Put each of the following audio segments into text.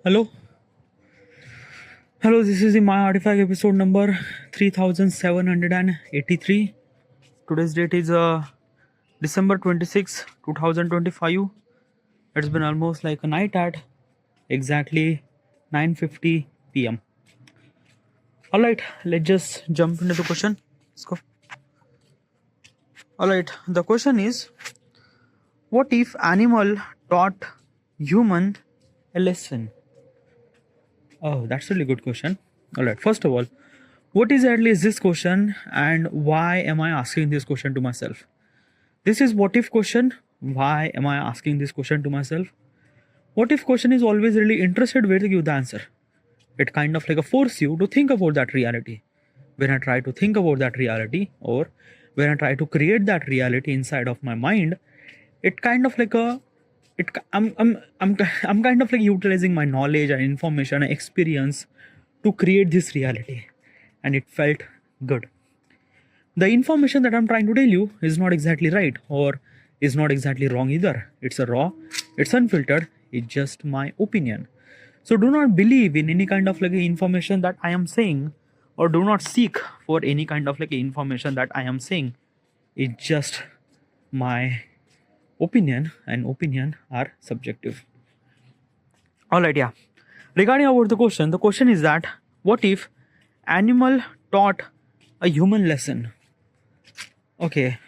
Hello, hello. This is the My Artifact episode number 3783. Today's date is December 26, 2025. It's been almost like a night at exactly 9:50 p.m. All right, let's just jump into the question. Let's go. All right, the question is: what if animal taught human a lesson? Oh, that's a really good question. All right, first of all, what exactly is this question and why am I asking this question to myself? This is what if question. Why am I asking this question to myself? What if question is always really interested where to give the answer. It kind of like a force you to think about that reality. When I try to think about that reality or when I try to create that reality inside of my mind, it kind of like a it I'm kind of like utilizing my knowledge and information and experience to create this reality, and it felt good. The information that I'm trying to tell you is not exactly right or is not exactly wrong either. It's a raw, it's unfiltered, it's just my opinion. So do not believe in any kind of like information that I am saying, or do not seek for any kind of like information that I am saying. It's just my opinion, and opinion are subjective. All right, yeah. Regarding about the question is that what if animal taught a human lesson? Okay,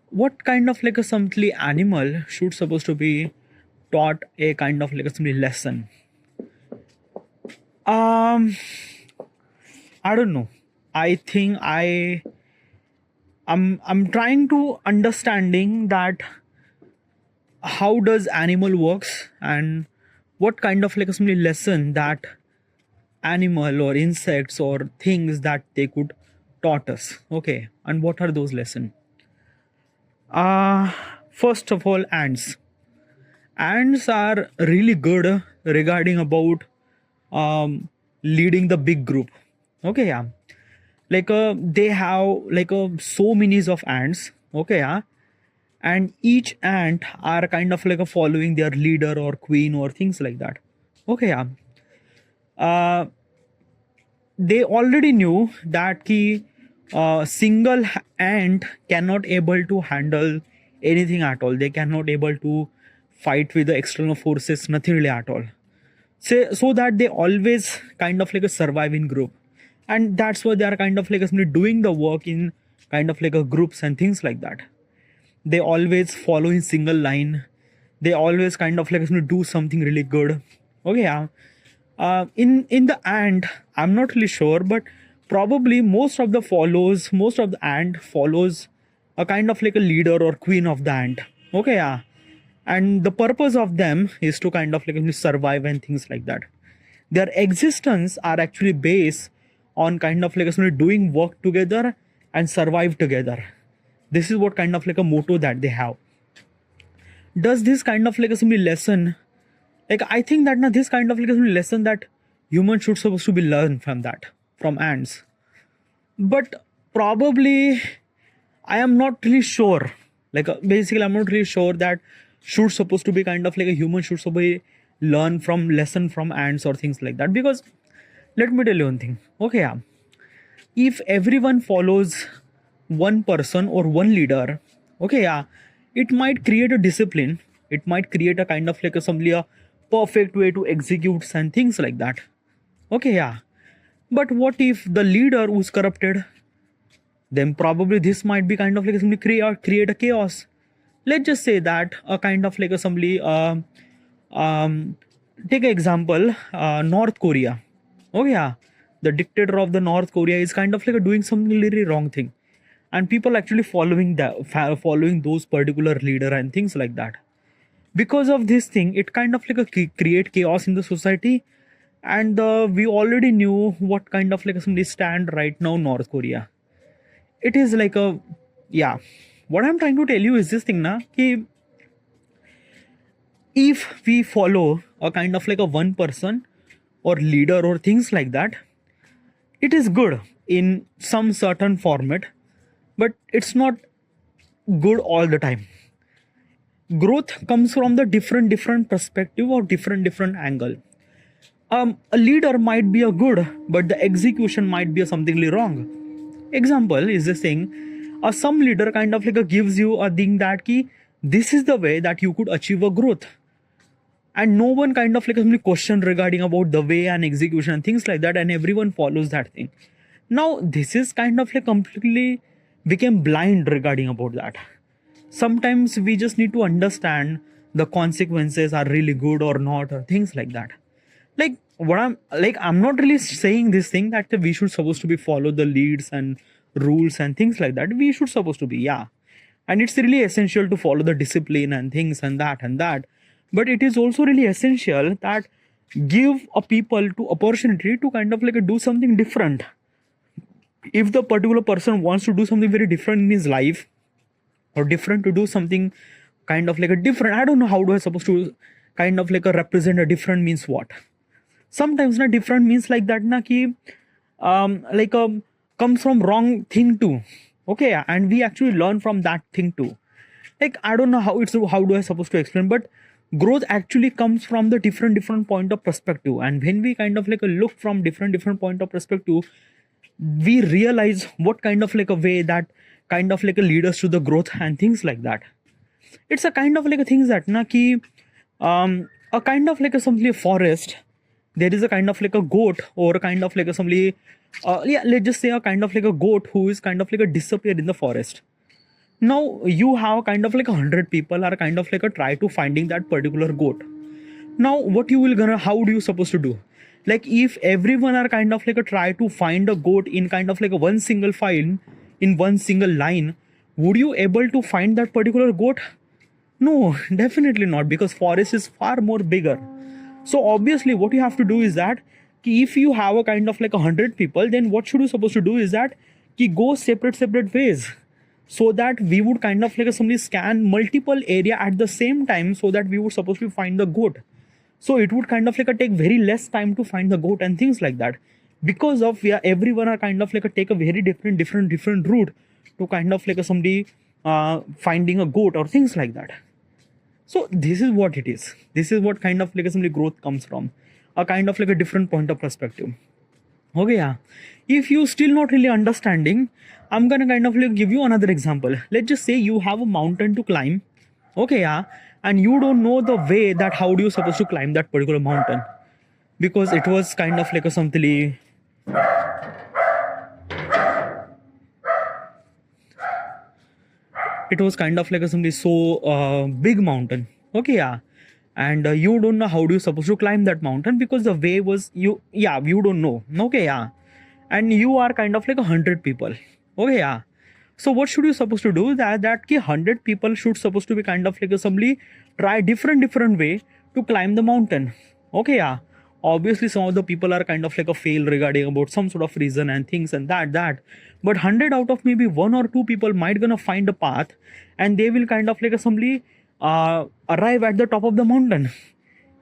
what kind of like a simply animal should supposed to be taught a kind of like a simply lesson? Um, I don't know. I think I'm trying to understanding that how does animal works and what kind of like a simply lesson that animal or insects or things that they could taught us. Okay, and what are those lessons? uh First of all, ants are really good regarding about leading the big group. Okay, yeah. Like they have like so many of ants. Okay, yeah. And each ant are kind of like a following their leader or queen or things like that. Okay, yeah. uh they already knew that ki single ant cannot able to handle anything at all. They cannot able to fight with the external forces, nothing really at all. So that they always kind of like a survive in group, and that's why they are kind of like simply doing the work in kind of like a groups and things like that. They always follow in single line. They always kind of like do something really good. Okay, yeah. In the ant, I'm not really sure, but probably most of the ant follows a kind of like a leader or queen of the ant. Okay, yeah. And the purpose of them is to kind of like survive and things like that. Their existence are actually based on kind of like doing work together and survive together. This is what kind of like a motto that they have. Does this kind of like a simply lesson, like I think that now this kind of like a lesson that humans should supposed to be learned from that, from ants. But probably I am not really sure. Like basically I'm not really sure that should supposed to be kind of like a human should supposed to learn from lesson from ants or things like that. Because let me tell you one thing. Okay, yeah. If everyone follows one person or one leader, okay, yeah, it might create a discipline. It might create a kind of like a perfect way to execute and things like that. Okay, yeah. But what if the leader who's corrupted? Then probably this might be kind of like simply create a chaos. Let's just say that a kind of like assembly. Um, Take an example, North Korea. Oh yeah, the dictator of the North Korea is kind of like doing something really wrong thing, and people actually following those particular leader and things like that. Because of this thing, it kind of like create chaos in the society, and we already knew what kind of like somebody stand right now North Korea. It is like a, yeah. What I'm trying to tell you is this thing na ki if we follow a kind of like a one person or leader or things like that, it is good in some certain format, but it's not good all the time. Growth comes from the different perspective or different angle. A leader might be a good, but the execution might be a somethingly wrong. Example is this thing, some leader kind of like a gives you a thing that ki this is the way that you could achieve a growth, and no one kind of like a question regarding about the way and execution and things like that, and everyone follows that thing. Now this is kind of like completely became blind regarding about that. Sometimes we just need to understand the consequences are really good or not, or things like that. Like what I'm not really saying this thing that we should supposed to be follow the leads and rules and things like that. We should supposed to be, yeah, and it's really essential to follow the discipline and things and that, but it is also really essential that give a people to opportunity to kind of like do something different. If the particular person wants to do something very different in his life, or different to do something kind of like a different, I don't know how do I supposed to kind of like a represent a different means what. Sometimes na different means like that na ki like comes from wrong thing too. Okay, yeah, and we actually learn from that thing too. Like I don't know how do I supposed to explain, but growth actually comes from the different point of perspective, and when we kind of like a look from different point of perspective, we realize what kind of like a way that kind of like a lead us to the growth and things like that. It's a kind of like a things that na ki a kind of like a simply forest, there is a kind of like a goat or a kind of like a simply yeah, let's just say a kind of like a goat who is kind of like a disappeared in the forest. Now you have kind of like 100 people are kind of like a try to finding that particular goat. Now what you will gonna, how do you supposed to do? Like if everyone are kind of like a try to find a goat in kind of like a one single file, in one single line, would you able to find that particular goat? No, definitely not, because forest is far more bigger. So obviously what you have to do is that ki if you have a kind of like 100 people, then what should you supposed to do is that ki go separate ways, so that we would kind of like somebody scan multiple area at the same time, so that we would supposed to find the goat. So it would kind of like take very less time to find the goat and things like that, because of we are everyone are kind of like take a very different route to kind of like somebody finding a goat or things like that. So this is what it is. This is what kind of like somebody growth comes from, a kind of like a different point of perspective. Okay, yeah. If you still not really understanding, I'm gonna kind of like give you another example. Let's just say you have a mountain to climb. Okay, yeah, and you don't know the way that how do you supposed to climb that particular mountain, because it was kind of like a something. It was kind of like a something so big mountain. Okay, yeah, and you don't know how do you supposed to climb that mountain, because the way was you, yeah, you don't know. Okay, yeah, and you are kind of like 100 people. Okay, yeah, so what should you supposed to do? That ki 100 people should supposed to be kind of like assembly try different way to climb the mountain. Okay, yeah, obviously some of the people are kind of like a fail regarding about some sort of reason and things and that, but 100 out of maybe one or two people might gonna find a path, and they will kind of like assembly arrive at the top of the mountain.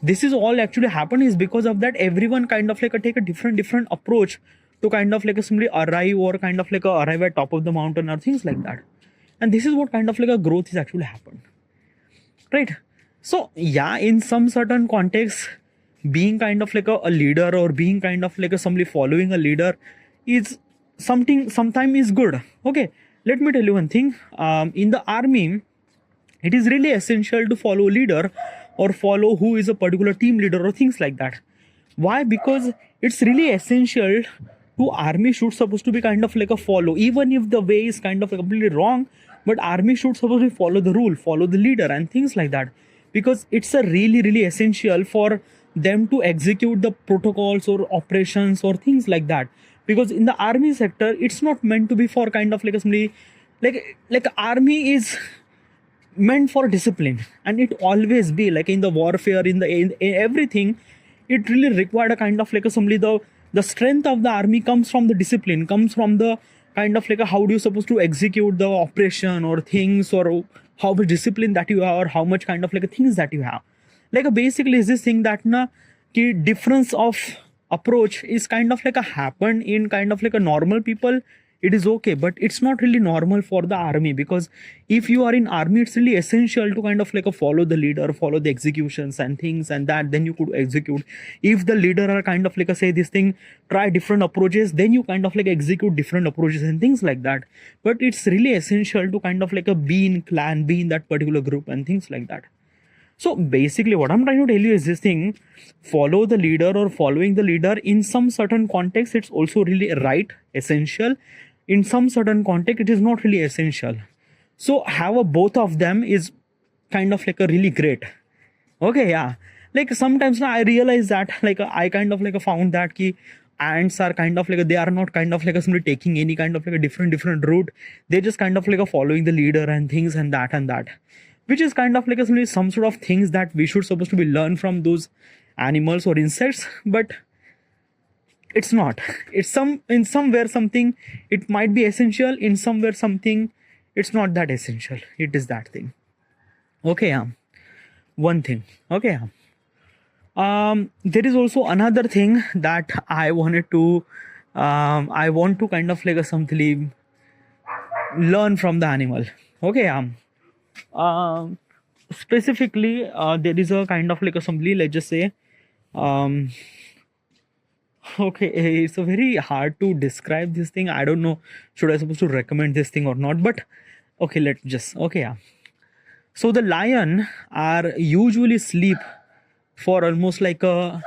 This is all actually happen is because of that everyone kind of like take a different approach to kind of like simply arrive or kind of like arrive at top of the mountain or things like that. And this is what kind of like a growth is actually happened, right? So yeah, in some certain context, being kind of like a leader or being kind of like somebody following a leader is something sometime is good. Okay, let me tell you one thing. In the army, it is really essential to follow a leader or follow who is a particular team leader or things like that. Why? Because it's really essential to army should supposed to be kind of like a follow, even if the way is kind of completely wrong, but army should supposed to follow the rule, follow the leader and things like that, because it's a really essential for them to execute the protocols or operations or things like that. Because in the army sector, it's not meant to be for kind of like a somebody like army is meant for discipline, and it always be like in the warfare in everything, it really required a kind of like a somebody the strength of the army comes from the discipline, comes from the kind of like a, how do you supposed to execute the operation or things, or how much discipline that you have, or how much kind of like a things that you have. Like basically is this thing that na ki difference of approach is kind of like a happen in kind of like a normal people it is okay, but it's not really normal for the army, because if you are in army, it's really essential to kind of like a follow the leader, follow the executions and things, and that then you could execute. If the leader are kind of like a say this thing, try different approaches, then you kind of like execute different approaches and things like that. But it's really essential to kind of like a be in clan, be in that particular group and things like that. So basically, what I'm trying to tell you is this thing: follow the leader or following the leader in some certain context, it's also really right, essential. In some certain context, it is not really essential. So have a both of them is kind of like a really great. Okay, yeah. Like sometimes now I realize that like I kind of like found that ki ants are kind of like they are not kind of like simply taking any kind of like a different route. They just kind of like following the leader and things and that, which is kind of like simply some sort of things that we should supposed to be learn from those animals or insects, but it's not. It's some in somewhere something it might be essential, in somewhere something it's not that essential. It is that thing. Okay, yeah. One thing. Okay, yeah. There is also another thing that I wanted to I want to kind of like something learn from the animal. Okay, specifically there is a kind of like assembly, let's just say um okay, it's a very hard to describe this thing. I don't know should I supposed to recommend this thing or not, but okay, let's just okay, yeah. So the lion are usually sleep for almost like a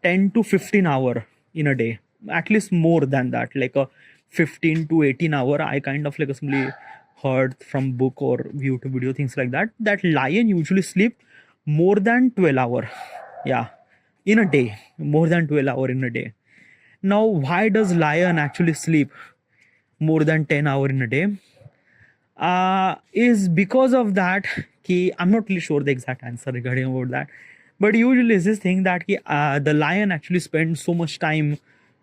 10 to 15 hour in a day, at least more than that, like a 15 to 18 hour. I kind of like simply heard from book or YouTube video, things like that, that lion usually sleep more than 12 hour, yeah, in a day, more than 12 hour in a day. Now why does lion actually sleep more than 10 hour in a day? Is because of that ki I'm not really sure the exact answer regarding about that, but usually is this thing that ki, the lion actually spends so much time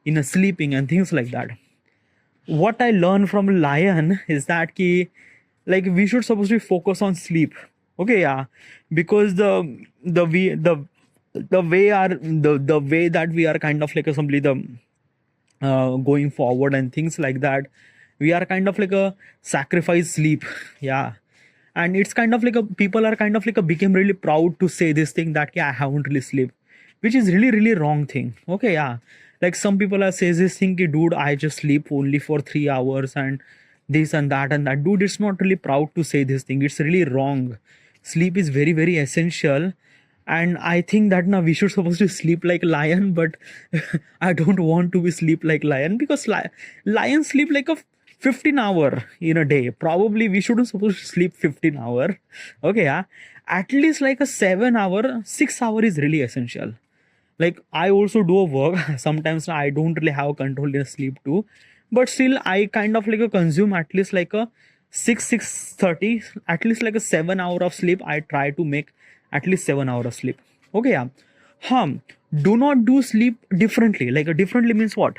in a sleeping and things like that. What I learned from lion is that ki like we should supposed to focus on sleep. Okay, yeah, because the way are the way that we are kind of like assembly the going forward and things like that, we are kind of like a sacrifice sleep, yeah. And it's kind of like a people are kind of like a became really proud to say this thing that yeah, I haven't really slept, which is really wrong thing. Okay, yeah, like some people are says this thing ki, dude, I just sleep only for 3 hours and this and that, dude, it's not really proud to say this thing, it's really wrong. Sleep is very essential, and I think that now we should supposed to sleep like lion, but I don't want to be sleep like lion, because lion sleep like a 15 hour in a day. Probably we shouldn't supposed to sleep 15 hour. Okay, yeah, at least like a 7 hour, 6 hour is really essential. Like I also do a work sometimes I don't really have control in sleep too, but still I kind of like a consume at least like a 6:30, at least like a 7 hour of sleep. I try to make at least 7 hour of sleep. Okay, yeah. Do not do sleep differently. Like differently means what?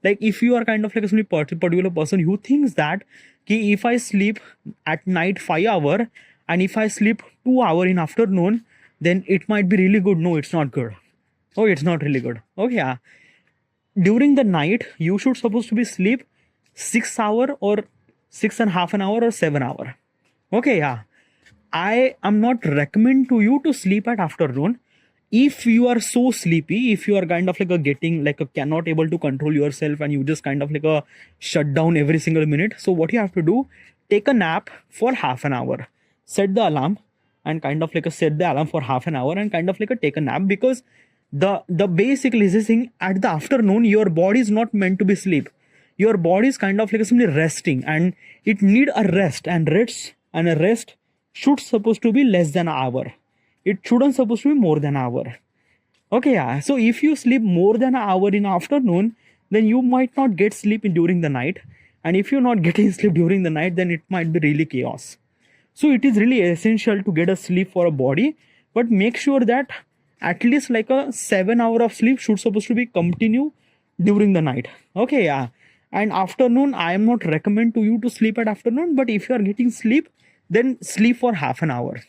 Like if you are kind of like a particular person who thinks that ki if I sleep at night 5 hour and if I sleep 2 hour in afternoon, then it might be really good. No, it's not good. Oh, it's not really good. Okay, yeah. During the night, you should supposed to be sleep 6 hour or 6.5 an hour or 7 hour. Okay, yeah. I am not recommend to you to sleep at afternoon. If you are so sleepy, if you are kind of like a getting like a cannot able to control yourself and you just kind of like a shut down every single minute. So what you have to do, take a nap for half an hour, set the alarm and kind of like a set the alarm for half an hour and kind of like a take a nap, because the basically this thing at the afternoon, your body is not meant to be sleep. Your body is kind of like simply resting and it need a rest, and a rest should supposed to be less than an hour. It shouldn't supposed to be more than an hour. Okay, yeah. So if you sleep more than an hour in afternoon, then you might not get sleep during the night. And if you're not getting sleep during the night, then it might be really chaos. So it is really essential to get a sleep for a body, but make sure that at least like a 7 hour of sleep should supposed to be continue during the night. Okay, yeah. And afternoon, I am not recommend to you to sleep at afternoon, but if you are getting sleep, then sleep for half an hour.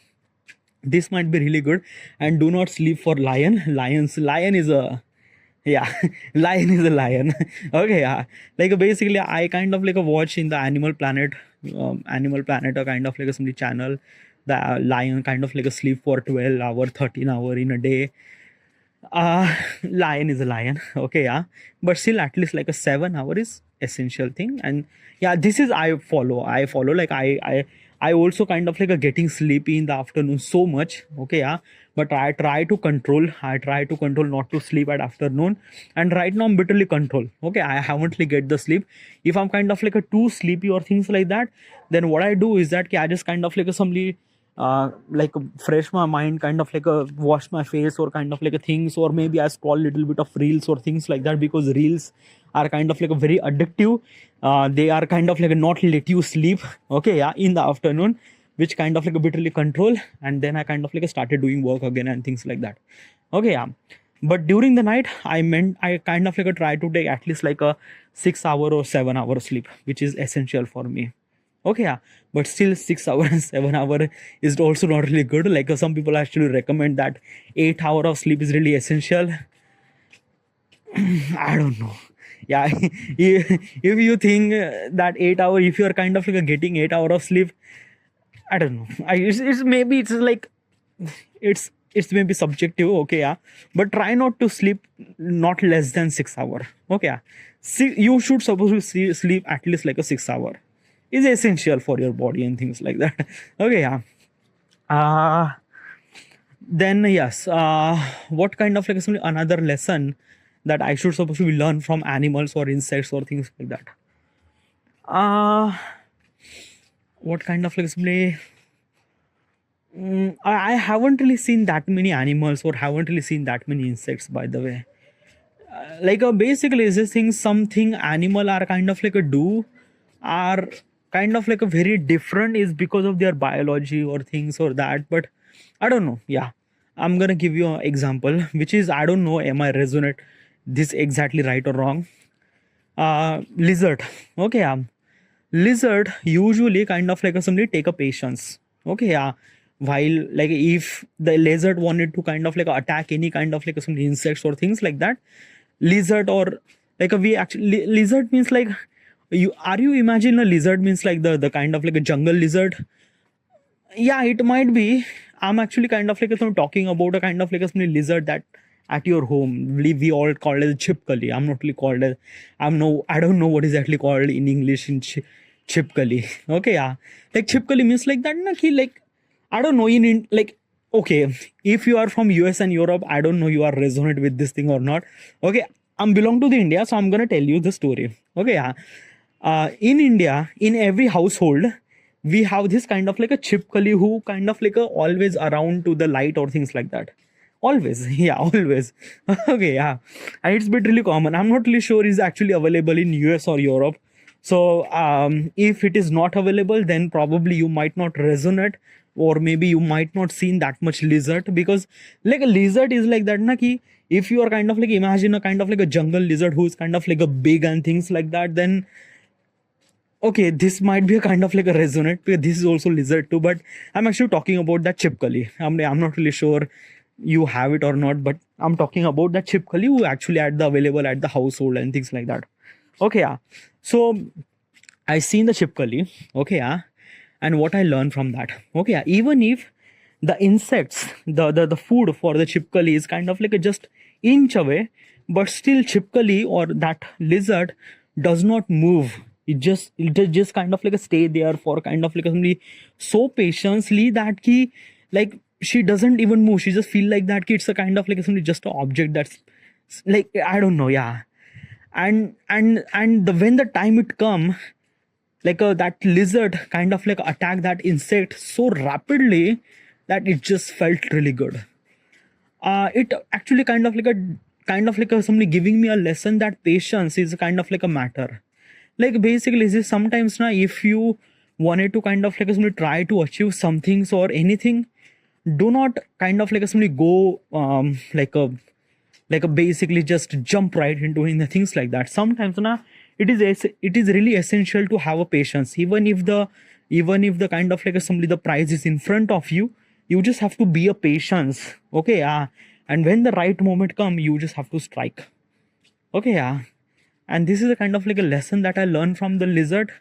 This might be really good. And do not sleep for lion. Lion is a Yeah, lion is a lion. Okay, yeah. Like basically, I kind of like a watch in the Animal Planet, a kind of like a somebody channel. The lion kind of like a sleep for 12 hour, 13 hour in a day. Lion is a lion. Okay, yeah, but still at least like a 7 hour is essential thing. And yeah, this is I follow like I also kind of like a getting sleepy in the afternoon so much. Okay, yeah, but I try to control not to sleep at afternoon. And right now I'm bitterly control. Okay, I haven't really get the sleep. If I'm kind of like a too sleepy or things like that, then what I do is that I just kind of like a somebody like fresh my mind, kind of like a wash my face or kind of like a things, or maybe I scroll little bit of reels or things like that, because reels are kind of like a very addictive. They are kind of like a not let you sleep. Okay, yeah, in the afternoon, which kind of like a bitterly control. And then I kind of like started doing work again and things like that. Okay, yeah, but during the night I kind of like a try to take at least like a 6 hour or 7 hour sleep, which is essential for me. Okay, yeah, but still 6 hours and 7 hour is also not really good. Like some people actually recommend that 8 hour of sleep is really essential. I don't know. Yeah, if you think that 8 hour, if you're kind of like getting 8 hour of sleep, I don't know. It's maybe it's like it's maybe subjective. Okay, yeah, but try not to sleep not less than 6 hour. Okay, yeah. See, you should supposed to sleep at least like a 6 hour is essential for your body and things like that. Okay, yeah. uh then yes, what kind of like another lesson that I should supposed to learn from animals or insects or things like that? uh what kind of like I haven't really seen that many animals or haven't really seen that many insects, by the way. Like basically is this thing something animal are kind of like a do are kind of like a very different is because of their biology or things or that. But I don't know. Yeah, I'm gonna give you an example, which is, I don't know am I resonate this exactly right or wrong. Lizard. Okay, yeah. Lizard usually kind of like a somebody take a patience. Okay, yeah. While like if the lizard wanted to kind of like attack any kind of like some insects or things like that, lizard or like a we actually lizard means like, you imagine a lizard means like the kind of like a jungle lizard. Yeah, it might be. I'm actually kind of like talking about a kind of like a lizard that at your home we all call it chipkali. I'm not really called as, I don't know what is actually called in English in chipkali. Okay, yeah, like chipkali means like that na ki, like I don't know like, okay, if you are from US and Europe, I don't know you are resonate with this thing or not. Okay, I'm belong to the India, so I'm gonna tell you the story. Okay, yeah. In India, in every household, we have this kind of like a chipkali who kind of like a always around to the light or things like that. Always, yeah, always. Okay, yeah, and it's bit really common. I'm not really sure is actually available in US or Europe. So if it is not available, then probably you might not resonate, or maybe you might not seen that much lizard, because like a lizard is like that na ki, if you are kind of like imagine a kind of like a jungle lizard who is kind of like a big and things like that, then okay, this might be a kind of like a resonant, because this is also lizard too. But I'm actually talking about that chipkali. I'm not really sure you have it or not, but I'm talking about that chipkali who actually at the available at the household and things like that. Okay, yeah. So I seen the chipkali. Okay, yeah. And what I learned from that. Okay, yeah. Even if the insects, the food for the chipkali is kind of like a just inch away, but still chipkali or that lizard does not move. It just kind of like a stay there for kind of like somebody so patiently that ki, like she doesn't even move. She just feel like that ki it's a kind of like somebody just an object that's like I don't know, yeah. And the when the time it come, like that lizard kind of like attack that insect so rapidly that it just felt really good. It actually kind of like a somebody giving me a lesson that patience is kind of like a matter. Like basically this sometimes now if you wanted to kind of like somebody try to achieve some things or anything, do not kind of like somebody go like a basically just jump right into in the things like that. Sometimes na, it is really essential to have a patience, even if the kind of like somebody the prize is in front of you. You just have to be a patience. Okay, yeah. And when the right moment come, you just have to strike. Okay, yeah. And this is a kind of like a lesson that I learned from the lizard,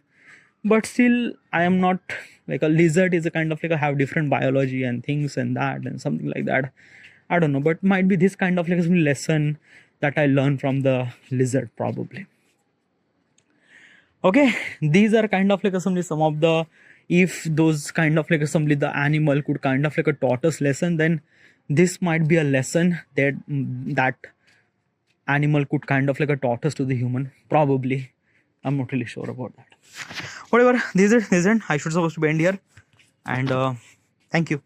but still I am not like a lizard is a kind of like a have different biology and things and that and something like that. I don't know, but might be this kind of like a lesson that I learned from the lizard probably. Okay, these are kind of like some of the, if those kind of like assembly the animal could kind of like a taught us lesson, then this might be a lesson that that animal could kind of like a taught us to the human probably. I'm not really sure about that. Whatever, this is I should supposed to be end here, and thank you.